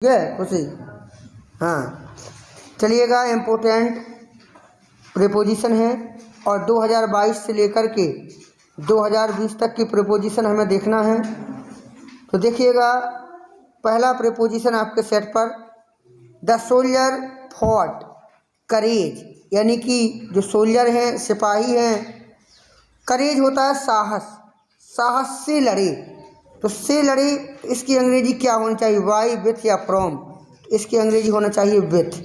ठीक है खुशी। हाँ चलिएगा, इम्पोर्टेंट प्रीपोजिशन है और 2022 से लेकर के 2020 तक की प्रीपोजिशन हमें देखना है। तो देखिएगा, पहला प्रीपोजिशन आपके सेट पर, द सोल्जर फॉट करेज, यानी कि जो सोल्जर हैं, सिपाही हैं। करेज होता है साहस, साहस से लड़े। तो से लड़े, इसकी अंग्रेजी क्या होनी चाहिए, वाई विथ या फ्रॉम। तो इसकी अंग्रेजी होना चाहिए विथ।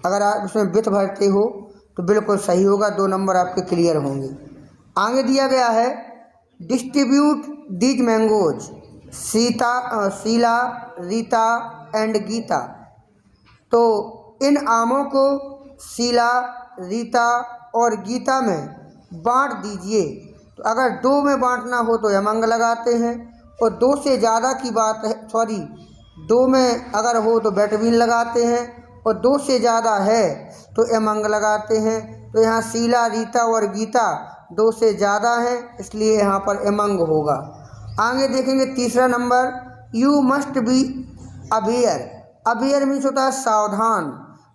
अगर आप उसमें विथ भरते हो तो बिल्कुल सही होगा, 2 नंबर आपके क्लियर होंगे। आगे दिया गया है, distribute these mangoes Sheela, Rita and Geeta. तो इन आमों को शीला, रीता और गीता में बांट दीजिए। तो अगर 2 में बांटना हो तो यमंग लगाते हैं, और 2 से ज़्यादा की बात है, 2 में अगर हो तो बेटवीन लगाते हैं, और 2 से ज़्यादा है तो यमंग लगाते हैं। तो यहाँ शीला, रीता और गीता 2 से ज़्यादा है, इसलिए यहाँ पर यमंग होगा। आगे देखेंगे तीसरा number, you must be aware. Aware means होता है सावधान।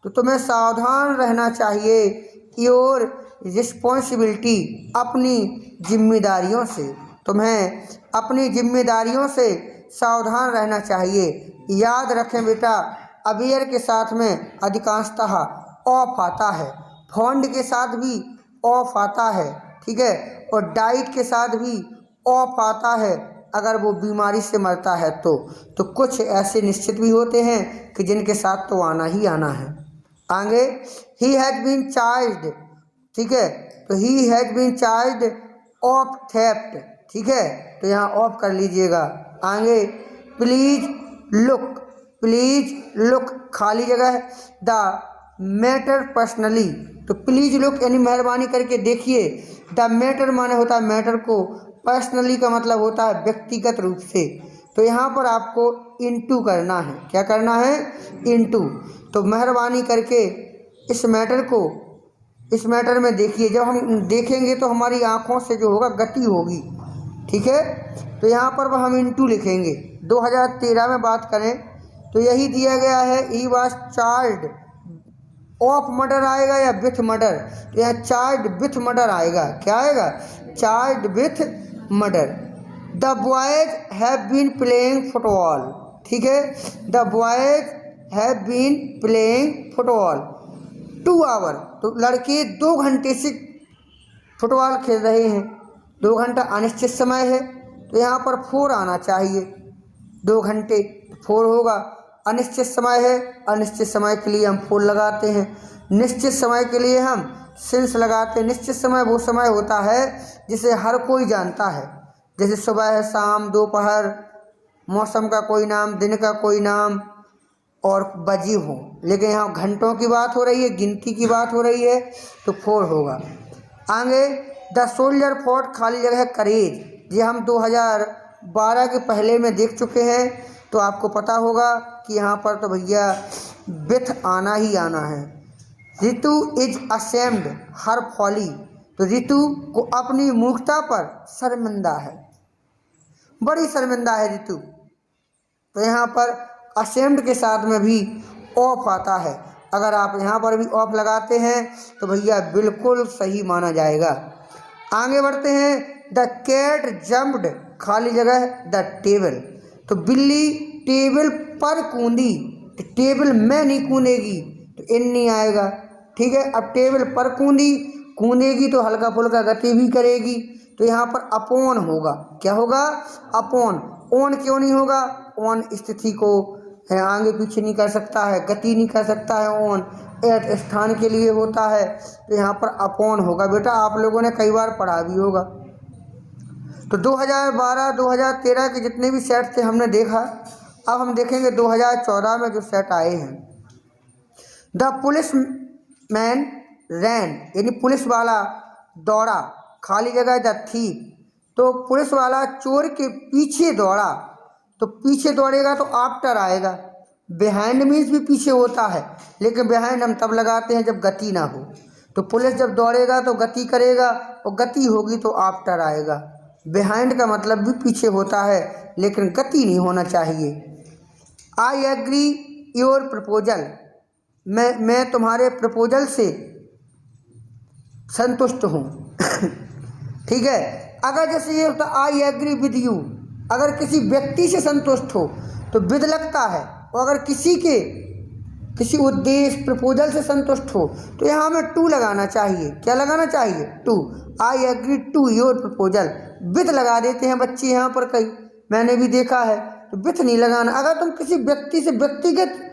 तो तुम्हें सावधान रहना चाहिए, योर रिस्पॉन्सिबिलिटी, अपनी जिम्मेदारियों से। तुम्हें अपनी जिम्मेदारियों से सावधान रहना चाहिए। याद रखें बेटा, अवेयर के साथ में अधिकांशतः ऑफ आता है, फॉन्ड के साथ भी ऑफ आता है, ठीक है, और डाइट के साथ भी ऑफ आता है अगर वो बीमारी से मरता है तो कुछ ऐसे निश्चित भी होते हैं कि जिनके साथ तो आना ही आना है। आगे, ही हैज़ बीन चार्ज्ड, ठीक है, तो he has been charged of theft, ठीक है, तो यहाँ ऑफ कर लीजिएगा। आगे, प्लीज लुक, प्लीज लुक खाली जगह है, द मैटर पर्सनली। तो प्लीज लुक यानी मेहरबानी करके देखिए। द मैटर माने होता है मैटर को, पर्सनली का मतलब होता है व्यक्तिगत रूप से। तो यहाँ पर आपको इनटू करना है। क्या करना है? इनटू। तो मेहरबानी करके इस मैटर में देखिए। जब हम देखेंगे तो हमारी आँखों से जो होगा गति होगी, ठीक है। तो यहाँ पर हम इनटू लिखेंगे। 2013 में बात करें तो यही दिया गया है, he was charged of murder आएगा या विथ मर्डर। तो यहाँ चार्ज्ड विथ मर्डर आएगा। क्या आएगा? Charged with murder. The boys have been playing football, ठीक है, the boys have been playing football 2 hour. तो लड़के 2 घंटे से फुटबॉल खेल रहे हैं। 2 घंटा अनिश्चित समय है, तो यहाँ पर 4 आना चाहिए। 2 घंटे 4 होगा। अनिश्चित समय है, अनिश्चित समय के लिए हम 4 लगाते हैं। निश्चित समय के लिए हम सिंस लगाते हैं। निश्चित समय वो समय होता है जिसे हर कोई जानता है, जैसे सुबह है, शाम, दोपहर, मौसम का कोई नाम, दिन का कोई नाम और बजी हो। लेकिन यहाँ घंटों की बात हो रही है, गिनती की बात हो रही है, तो 4 होगा। आगे, द सोल्जर फॉट खाली जगह है करेज। ये हम 2012 के पहले में देख चुके हैं, तो आपको पता होगा कि यहाँ पर तो भैया विथ आना ही आना है। ऋतु इज असेम्ड हर फॉली। तो ऋतु को अपनी मूर्खता पर शर्मिंदा है, बड़ी शर्मिंदा है ऋतु। तो यहाँ पर असेम्ड के साथ में भी ऑफ आता है। अगर आप यहाँ पर भी ऑफ लगाते हैं तो भैया बिल्कुल सही माना जाएगा। आगे बढ़ते हैं, द कैट जम्प्ड खाली जगह द टेबल। तो बिल्ली टेबल पर कूदी। तो टेबल में नहीं कूदेगी तो इन नहीं आएगा, ठीक है। अब टेबल पर कूदेगी तो हल्का फुल्का गति भी करेगी, तो यहाँ पर अपॉन होगा। क्या होगा? अपॉन। ऑन क्यों नहीं होगा? ऑन स्थिति को है, आगे पीछे नहीं कर सकता है, गति नहीं कर सकता है। ऑन एट स्थान के लिए होता है, तो यहाँ पर अपॉन होगा। बेटा आप लोगों ने कई बार पढ़ा भी होगा। तो 2012 2013 के जितने भी सेट थे हमने देखा। अब हम देखेंगे 2014 में जो सेट आए हैं। द पुलिस मैन रैन, यानी पुलिस वाला दौड़ा खाली जगह द थीफ। तो पुलिस वाला चोर के पीछे दौड़ा। तो पीछे दौड़ेगा तो आफ्टर आएगा। बिहाइंड मीन्स भी पीछे होता है, लेकिन बिहाइंड हम तब लगाते हैं जब गति ना हो। तो पुलिस जब दौड़ेगा तो गति करेगा, और गति होगी तो आफ्टर आएगा। बिहाइंड का मतलब भी पीछे होता है, लेकिन गति नहीं होना चाहिए। आई एग्री योर प्रपोजल, मैं तुम्हारे प्रपोजल से संतुष्ट हूँ। ठीक है। अगर जैसे ये होता आई एग्री विद यू, अगर किसी व्यक्ति से संतुष्ट हो तो विद लगता है, और अगर किसी उद्देश्य प्रपोजल से संतुष्ट हो तो यहाँ हमें टू लगाना चाहिए। क्या लगाना चाहिए? To. I agree to your proposal, with लगा देते हैं बच्चे यहाँ पर कई, मैंने भी देखा है। तो विथ नहीं लगाना। अगर तुम किसी व्यक्ति से व्यक्तिगत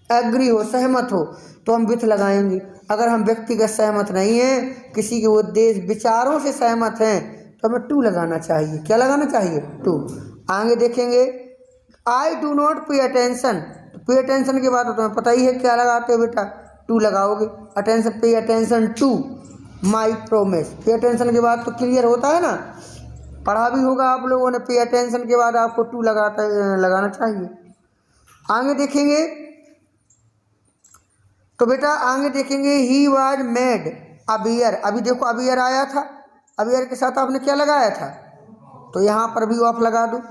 एग्री हो, सहमत हो, तो हम विथ लगाएंगे। अगर हम व्यक्तिगत सहमत नहीं हैं, किसी के उद्देश्य विचारों से सहमत हैं, तो हमें टू लगाना चाहिए। क्या लगाना चाहिए? टू। आगे देखेंगे I do not pay attention. Pay attention के बाद तो तुम्हें पता ही है क्या लगाते हो बेटा, टू लगाओगे। Attention, pay attention to my promise. Pay attention के बाद तो क्लियर होता है ना, पढ़ा भी होगा आप लोगों ने। पे अटेंशन के बाद आपको टू लगाना चाहिए। आगे देखेंगे तो बेटा आगे देखेंगे ही वाज मेड अबियर। अभी देखो अबियर आया था, अबियर के साथ आपने क्या लगाया था? तो यहाँ पर भी ऑफ लगा दो।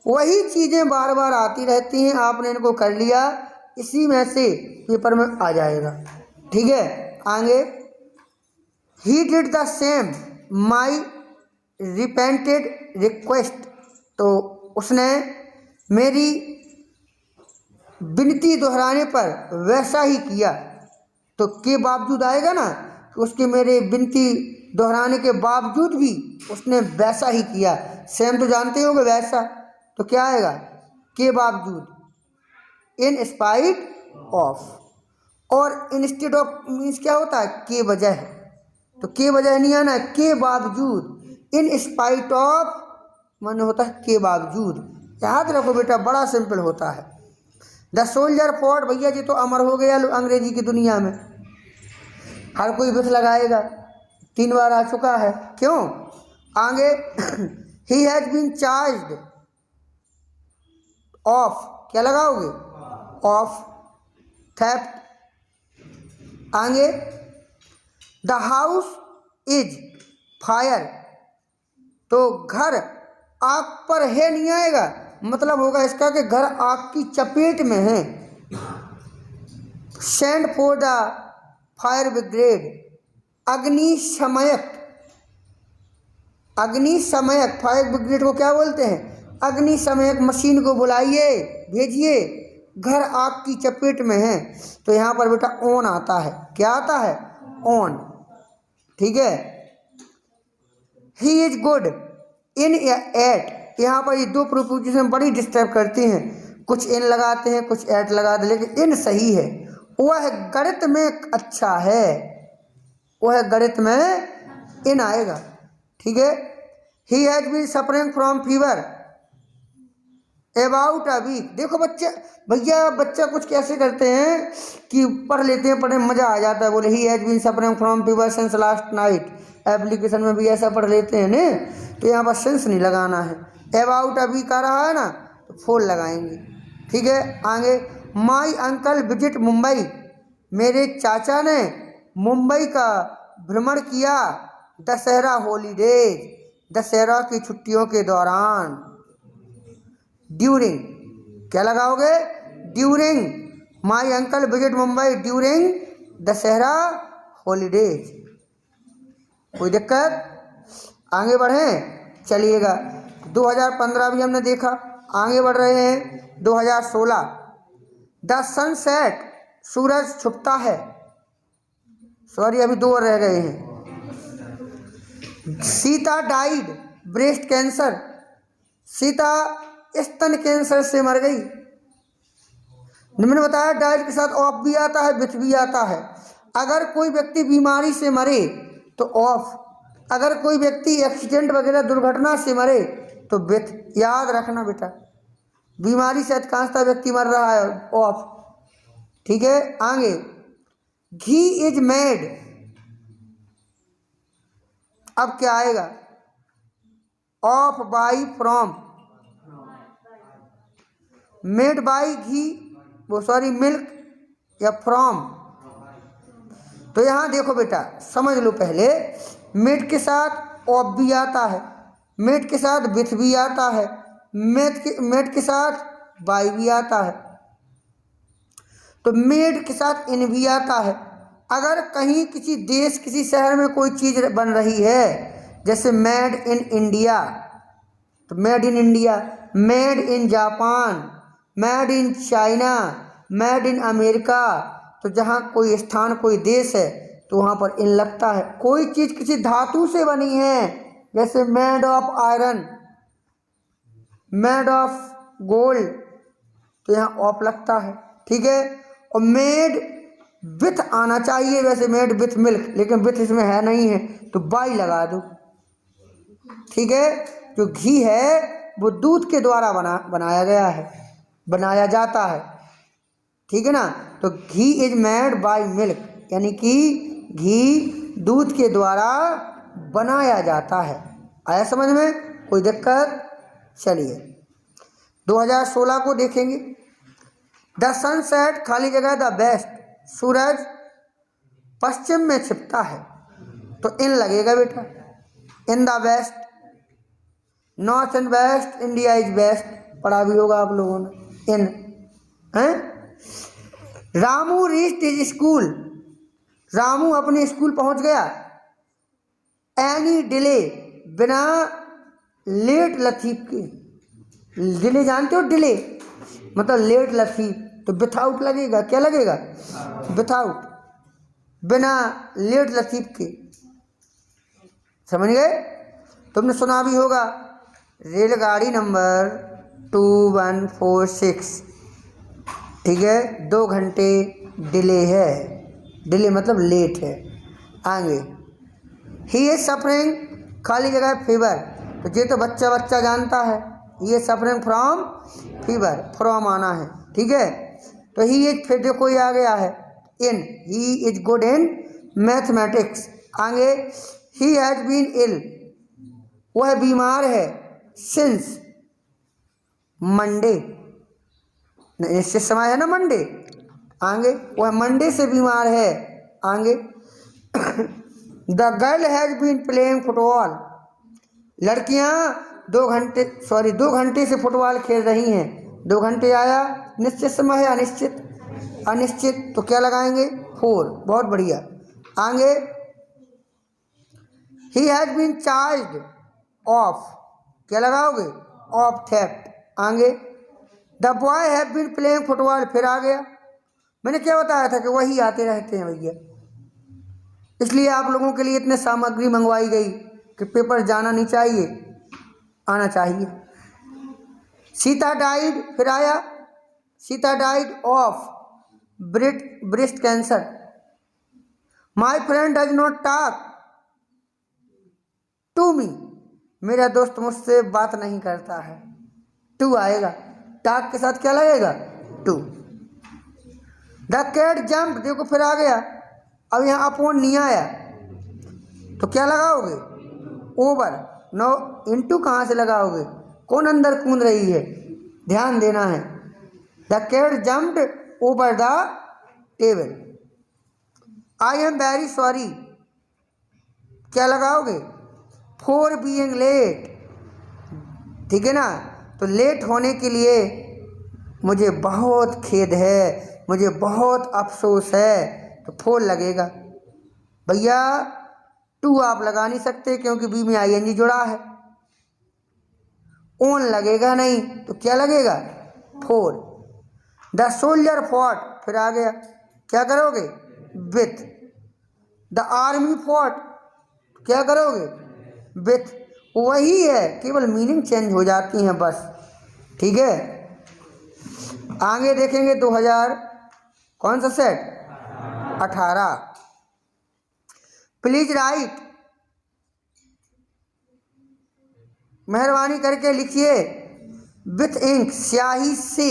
वही चीज़ें बार बार आती रहती हैं, आपने इनको कर लिया, इसी में से पेपर में आ जाएगा। ठीक है। आगे he did the same my repented request. तो उसने मेरी विनती दोहराने पर वैसा ही किया। तो के बावजूद आएगा ना, कि उसके मेरे विनती दोहराने के बावजूद भी उसने वैसा ही किया। सेम तो जानते होगे, वैसा तो क्या आएगा? के बावजूद, इन स्पाइट ऑफ। और इंस्टेड ऑफ मीन्स क्या होता है? के बजाय। तो के बजाय नहीं आना, के बावजूद। इन स्पाइट ऑफ माने होता है के बावजूद। याद रखो बेटा, बड़ा सिंपल होता है। द सोल्जर फॉट, भैया जी तो अमर हो गया अंग्रेजी की दुनिया में, हर कोई विथ लगाएगा, 3 बार आ चुका है। क्यों? आगे he has been charged of, क्या लगाओगे? Of theft. आगे द हाउस इज फायर। तो घर आग पर है नहीं आएगा, मतलब होगा इसका कि घर आग की चपेट में है। Send for the fire brigade, अग्निशमयक। अग्निशमयक, फायर ब्रिगेड को क्या बोलते हैं? अग्निशमयक मशीन को बुलाइए, भेजिए, घर आग की चपेट में है। तो यहाँ पर बेटा ऑन आता है। क्या आता है? ऑन। ठीक है। He is good in at. यहाँ पर ये दो प्रोपोजिशन बड़ी डिस्टर्ब करती हैं, कुछ इन लगाते हैं, कुछ एट लगाते हैं, लेकिन इन सही है। वह गणित में अच्छा है, वह गणित में इन आएगा। ठीक है। He has been suffering from fever about a week. देखो बच्चे, भैया बच्चा कुछ कैसे करते हैं कि पढ़ लेते हैं, पढ़ने में मज़ा आ जाता है। बोले he has been suffering from fever since last night. Application में भी ऐसा पढ़ लेते हैं ना, तो यहाँ पर सेंस नहीं लगाना है। अबाउट अ वीक आ रहा है ना, तो 4 लगाएंगे। ठीक है। आगे माई अंकल विजिट मुंबई। मेरे चाचा ने मुंबई का भ्रमण किया दशहरा हॉलीडेज, दशहरा की छुट्टियों के दौरान। ड्यूरिंग, क्या लगाओगे? During my uncle visit Mumbai during Dussehra holidays. कोई दिक्कत? आगे बढ़ें, चलिएगा। 2015 भी हमने देखा, आगे बढ़ रहे हैं 2016। द सनसेट, सूरज छुपता है। सॉरी, अभी 2 रह गए हैं। Sita died breast cancer. Sita स्तन कैंसर से मर गई। मैंने बताया डाइड के साथ ऑफ भी आता है, विथ भी आता है। अगर कोई व्यक्ति बीमारी से मरे तो ऑफ, अगर कोई व्यक्ति एक्सीडेंट वगैरह दुर्घटना से मरे तो विथ। याद रखना बेटा, बीमारी से अधिकांशतः व्यक्ति मर रहा है, ऑफ। ठीक है। आगे घी इज मेड। अब क्या आएगा? Of, by, from. Made by ghee, वो सॉरी मिल्क, या फ्रॉम। तो यहाँ देखो बेटा, समझ लो पहले, मेड के साथ ऑफ भी आता है, मेड के साथ विथ भी आता है, मेड के साथ बाई भी आता है। तो मेड के साथ इन भी आता है। अगर कहीं किसी देश किसी शहर में कोई चीज़ बन रही है, जैसे मेड इन इंडिया, तो made in India, made in Japan, made in China, made in America, तो जहाँ कोई स्थान कोई देश है तो वहाँ पर इन लगता है। कोई चीज़ किसी धातु से बनी है, जैसे made of iron, made of gold, तो यहाँ ऑफ लगता है। ठीक है। और मेड विथ आना चाहिए, वैसे मेड विथ मिल्क, लेकिन विथ इसमें है नहीं है तो बाई लगा दो। ठीक है। जो घी है वो दूध के द्वारा बनाया गया है, बनाया जाता है। ठीक है ना। तो घी इज मेड बाय मिल्क, यानी कि घी दूध के द्वारा बनाया जाता है। आया समझ में? कोई दिक्कत? चलिए 2016 को देखेंगे। द सनसेट खाली जगह द बेस्ट, सूरज पश्चिम में छिपता है, तो इन लगेगा बेटा, in the west, north and west, India is best, पढ़ा भी होगा आप लोगों ने। इन हैं। Ramu reached his school, Ramu अपने स्कूल पहुंच गया। एनी डिले, बिना लेट लतीफ के, डिले जानते हो? डिले मतलब लेट लतीफ, तो विथआउट लगेगा। क्या लगेगा? विथआउट, बिना लेट लतीफ के। समझ गए? तुमने सुना भी होगा रेलगाड़ी नंबर 2146, ठीक है, 2 घंटे डिले है। डिले मतलब लेट है। आगे ही इज सफरिंग खाली जगह फीवर, तो ये तो बच्चा जानता है। ये सफरिंग फ्रॉम फीवर, फ्रॉम आना है। ठीक है। तो ही इज, फिर देखो ये आ गया है in, he is good in mathematics. आगे ही हैज बीन इल, वह बीमार है, सिंस मंडे, निश्चित समय है ना मंडे। आगे वह मंडे से बीमार है। आगे the girl has been playing football, लड़कियां 2 घंटे से फुटबॉल खेल रही हैं। 2 घंटे आया, निश्चित समय है, अनिश्चित, अनिश्चित, तो क्या लगाएंगे? 4। बहुत बढ़िया। आगे he has been charged of, क्या लगाओगे? Of theft. आगे the boy have been playing football, फिर आ गया। मैंने क्या बताया था कि वही आते रहते हैं भैया, इसलिए आप लोगों के लिए इतने सामग्री मंगवाई गई कि पेपर जाना नहीं चाहिए, आना चाहिए। सीता डाइड, फिर आया Sita died of breast cancer. My friend does not talk to me, मेरा दोस्त मुझसे बात नहीं करता है। टू आएगा, टॉक के साथ क्या लगेगा? टू। द कैट जंप, देखो फिर आ गया। अब यहाँ अपॉन नहीं आया तो क्या लगाओगे? ओवर। नो, इनटू कहाँ से लगाओगे? कौन अंदर कूद रही है, ध्यान देना है। The cat jumped over the table. I am very sorry, क्या लगाओगे? फॉर बीइंग लेट, ठीक है ना। तो लेट होने के लिए मुझे बहुत खेद है, मुझे बहुत अफसोस है, तो 4 लगेगा। भैया 2 आप लगा नहीं सकते क्योंकि बी में ING जुड़ा है। ओन लगेगा नहीं तो क्या लगेगा? 4। द सोल्जर फॉट, फिर आ गया, क्या करोगे? विथ। द आर्मी फॉट, क्या करोगे? विथ। वही है, केवल मीनिंग चेंज हो जाती हैं बस। ठीक है। आगे देखेंगे 2000 कौन सा सेट? 18। प्लीज राइट, मेहरबानी करके लिखिए, विथ इंक, स्याही से,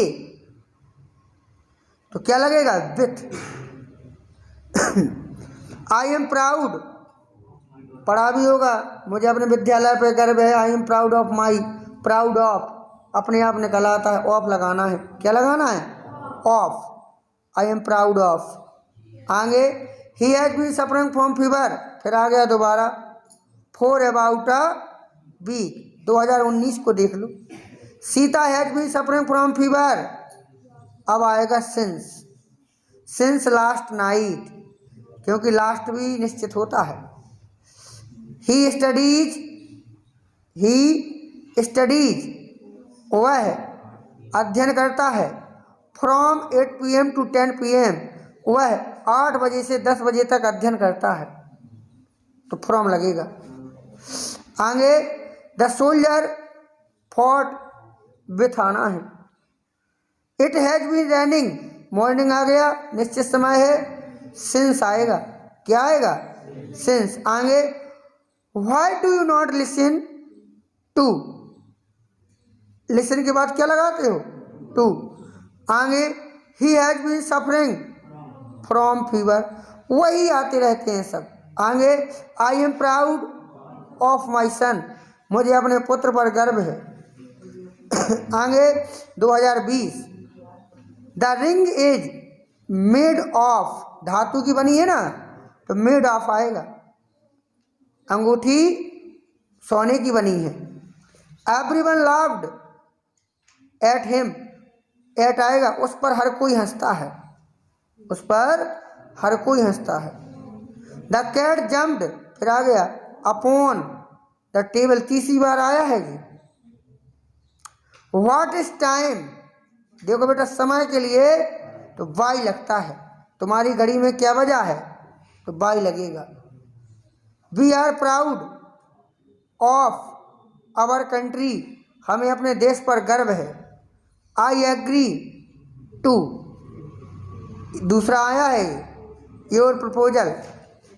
तो क्या लगेगा? विथ। आई एम प्राउड, पढ़ा भी होगा, मुझे अपने विद्यालय पे गर्व है। आई am proud of my, proud of अपने आप निकल आता है, ऑफ लगाना है। क्या लगाना है? Of. I am proud of. आगे he has been suffering from fever, फिर आ गया दोबारा, फॉर अबाउट अ वीक। 2019 को देख लो। Sita has been suffering from fever, अब आएगा सिंस। सिंस लास्ट नाइट, क्योंकि लास्ट भी निश्चित होता है। ही स्टडीज वह अध्ययन करता है। फ्रॉम 8 PM to 10 PM वह 8 बजे से 10 बजे तक अध्ययन करता है, तो फ्रॉम लगेगा। आगे द सोल्जर फॉट विथ आना है। It has been raining, morning आ गया, निश्चित समय है, सिंस आएगा। क्या आएगा? सिंस। आगे why do you not listen to, listen के बाद क्या लगाते हो? टू। आगे he has been suffering from fever, वही आते रहते हैं सब। आगे I am proud of my son, मुझे अपने पुत्र पर गर्व है। आगे 2020 the ring is made of, धातु की बनी है ना, तो मेड ऑफ आएगा। अंगूठी सोने की बनी है। Everyone laughed at him, at आएगा, उस पर हर कोई हंसता है, उस पर हर कोई हंसता है। द कैट जम्प्ड, फिर आ गया अपॉन द टेबल, तीसरी बार आया है जी। व्हाट इज टाइम, देखो बेटा समय के लिए तो वाई लगता है, तुम्हारी घड़ी में क्या बजा है, तो वाई लगेगा। We are proud of our country, हमें अपने देश पर गर्व है। आई एग्री टू, दूसरा आया है योर प्रपोजल,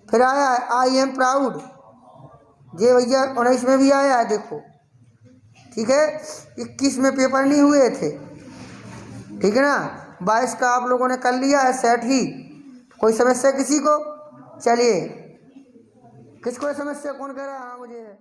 फिर आया है आई एम प्राउड, ये भैया 19 में भी आया है, देखो ठीक है। 21 में पेपर नहीं हुए थे, ठीक है ना। 22 का आप लोगों ने कर लिया है सेट ही। कोई समस्या किसी को? चलिए, किसको समस्या, कौन कह रहा है? हाँ मुझे है।